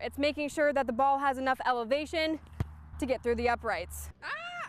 It's making sure that the ball has enough elevation to get through the uprights.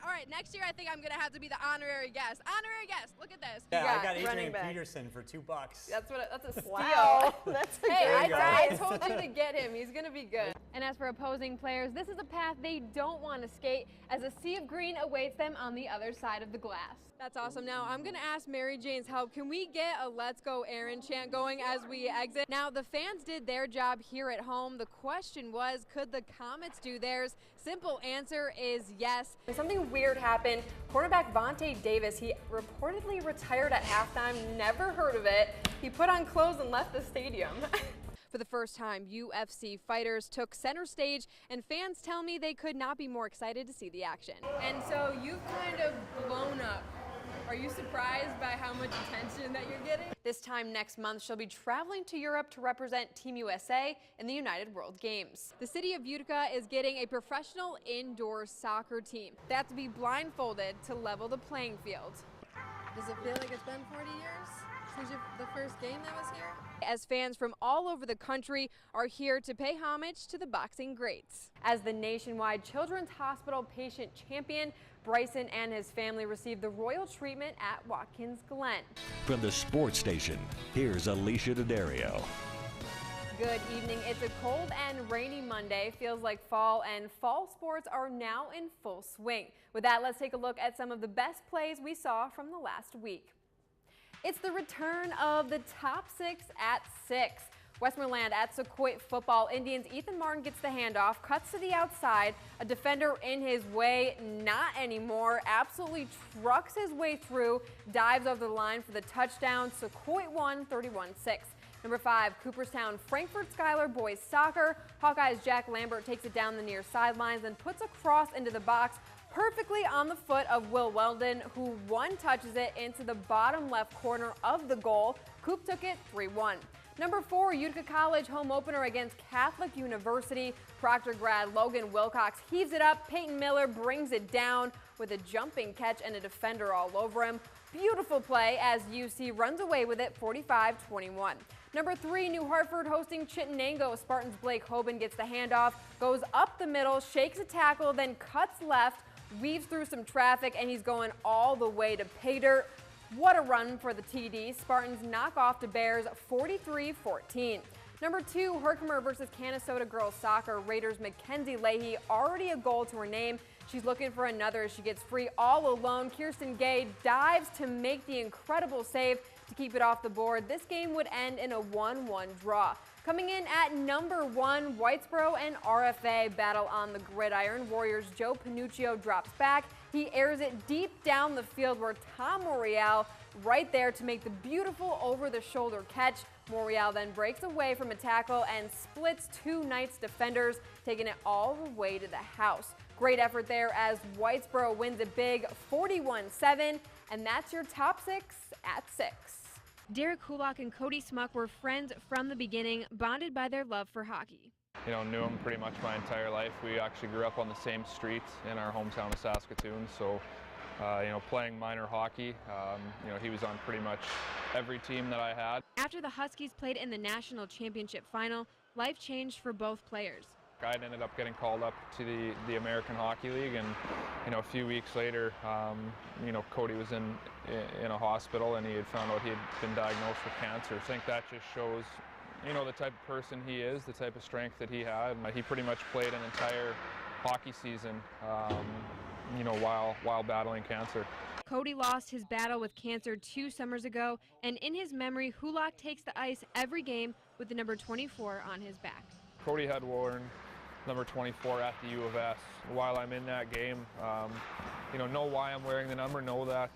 All right, next year I think I'm gonna have to be the honorary guest. Honorary guest, look at this. Yeah, I got Adrian Peterson for $2. That's a steal. Wow. That's a hey, I told you to get him. He's gonna be good. And as for opposing players, this is a path they don't want to skate as a sea of green awaits them on the other side of the glass. That's awesome. Now I'm gonna ask Mary Jane's help. Can we get a "Let's Go Aaron" chant going as we exit? Now the fans did their job here at home. The question was, could the Comets do theirs? Simple answer is yes. Something weird happened. Cornerback Vontae Davis, he reportedly retired at halftime. Never heard of it. He put on clothes and left the stadium. For the first time, UFC fighters took center stage, and fans tell me they could not be more excited to see the action. And so you've kind of blown up. Are you surprised by how much attention that you're getting? This time next month, she'll be traveling to Europe to represent Team USA in the United World Games. The city of Utica is getting a professional indoor soccer team. They have to be blindfolded to level the playing field. Does it feel like it's been 40 years since the first game that was here? As fans from all over the country are here to pay homage to the boxing greats. As the nationwide Children's Hospital patient champion, Bryson and his family received the royal treatment at Watkins Glen. From the sports station, here's Alicia Daddario. Good evening. It's a cold and rainy Monday. Feels like fall, and fall sports are now in full swing. With that, let's take a look at some of the best plays we saw from the last week. It's the return of the top 6 at 6. Westmoreland at Sequoia football. Indians' Ethan Martin gets the handoff, cuts to the outside. A defender in his way, not anymore. Absolutely trucks his way through, dives over the line for the touchdown. Sequoia won 31-6. Number 5, Cooperstown Frankfurt Schuyler boys soccer. Hawkeyes' Jack Lambert takes it down the near sidelines and puts a cross into the box perfectly on the foot of Will Weldon, who one-touches it into the bottom left corner of the goal. Coop took it 3-1. Number 4, Utica College home opener against Catholic University. Proctor grad Logan Wilcox heaves it up. Peyton Miller brings it down with a jumping catch and a defender all over him. Beautiful play as UC runs away with it 45-21. Number 3, New Hartford hosting Chittenango. Spartans' Blake Hoban gets the handoff, goes up the middle, shakes a tackle, then cuts left, weaves through some traffic, and he's going all the way to pay dirt. What a run for the TD. Spartans knock off the Bears 43-14. Number 2, Herkimer versus Canastota girls soccer. Raiders' Mackenzie Leahy already a goal to her name. She's looking for another as she gets free all alone. Kirsten Gay dives to make the incredible save to keep it off the board. This game would end in a 1-1 draw. Coming in at number 1, Whitesboro and RFA battle on the gridiron. Warriors' Joe Panuccio drops back. He airs it deep down the field where Tom Morial right there to make the beautiful over-the-shoulder catch. Morial then breaks away from a tackle and splits 2 Knights defenders, taking it all the way to the house. Great effort there as Whitesboro wins it big 41-7, and that's your top 6 at 6. Derek Hulock and Cody Smuck were friends from the beginning, bonded by their love for hockey. You know, knew him pretty much my entire life. We actually grew up on the same street in our hometown of Saskatoon, so you know, playing minor hockey, you know, he was on pretty much every team that I had. After the Huskies played in the national championship final, life changed for both players. I ended up getting called up to the American Hockey League, and you know, a few weeks later, you know, Cody was in a hospital and he had found out he had been diagnosed with cancer. I think that just shows, you know, the type of person he is, the type of strength that he had. He pretty much played an entire hockey season, you know, while battling cancer. Cody lost his battle with cancer 2 summers ago, and in his memory, Hulock takes the ice every game with the number 24 on his back. Cody had worn number 24 at the U of S. While I'm in that game, you know why I'm wearing the number, know that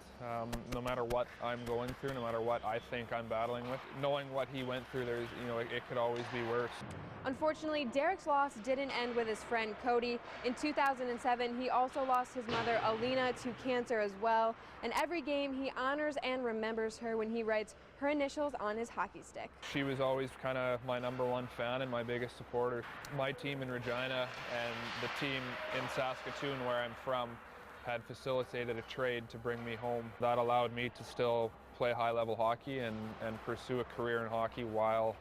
no matter what I'm going through, no matter what I think I'm battling with, knowing what he went through, there's, you know, it could always be worse. Unfortunately, Derek's loss didn't end with his friend Cody. In 2007, he also lost his mother Alina to cancer as well. And every game, he honors and remembers her when he writes her initials on his hockey stick. She was always kind of my #1 fan and my biggest supporter. My team in Regina and the team in Saskatoon, where I'm from, had facilitated a trade to bring me home. That allowed me to still play high-level hockey and pursue a career in hockey while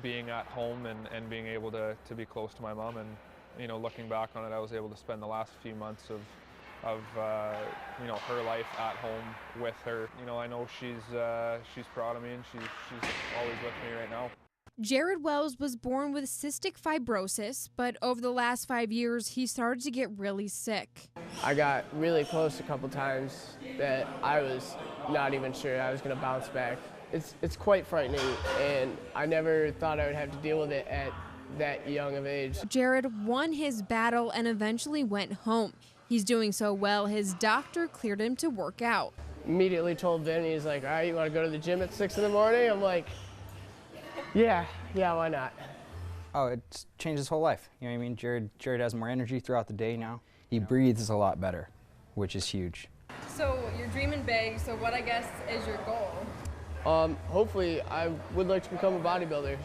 being at home and being able to be close to my mom, and looking back on it, I was able to spend the last few months of her life at home with her. I know she's proud of me, and she's always with me right now. Jared Wells was born with cystic fibrosis, but over the last 5 years, he started to get really sick. I got really close a couple times that I was not even sure I was going to bounce back. It's quite frightening, and I never thought I would have to deal with it at that young of age. Jared won his battle and eventually went home. He's doing so well, his doctor cleared him to work out. Immediately told Vinny, he's like, all right, you want to go to the gym at 6 in the morning? I'm like, yeah, why not? Oh, it's changed his whole life. You know what I mean? Jared has more energy throughout the day now. He breathes a lot better, which is huge. So you're dreaming big, so what I guess is your goal? Hopefully, I would like to become a bodybuilder,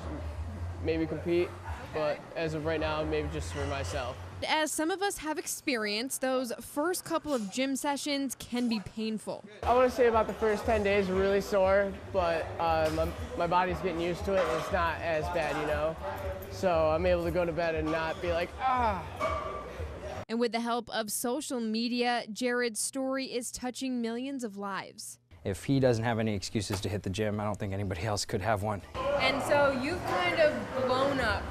maybe compete, but as of right now, maybe just for myself. As some of us have experienced, those first couple of gym sessions can be painful. I want to say about the first 10 days were really sore, but my body's getting used to it, and it's not as bad, So I'm able to go to bed and not be like, ah. And with the help of social media, Jared's story is touching millions of lives. If he doesn't have any excuses to hit the gym, I don't think anybody else could have one. And so you've kind of blown up.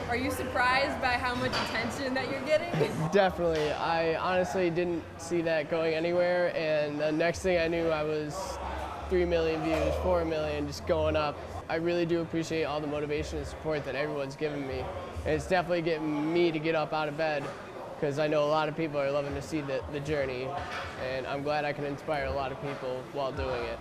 Are you surprised by how much attention that you're getting? Definitely. I honestly didn't see that going anywhere, and the next thing I knew, I was 3 million views, 4 million, just going up. I really do appreciate all the motivation and support that everyone's given me. And it's definitely getting me to get up out of bed, because I know a lot of people are loving to see the journey, and I'm glad I can inspire a lot of people while doing it.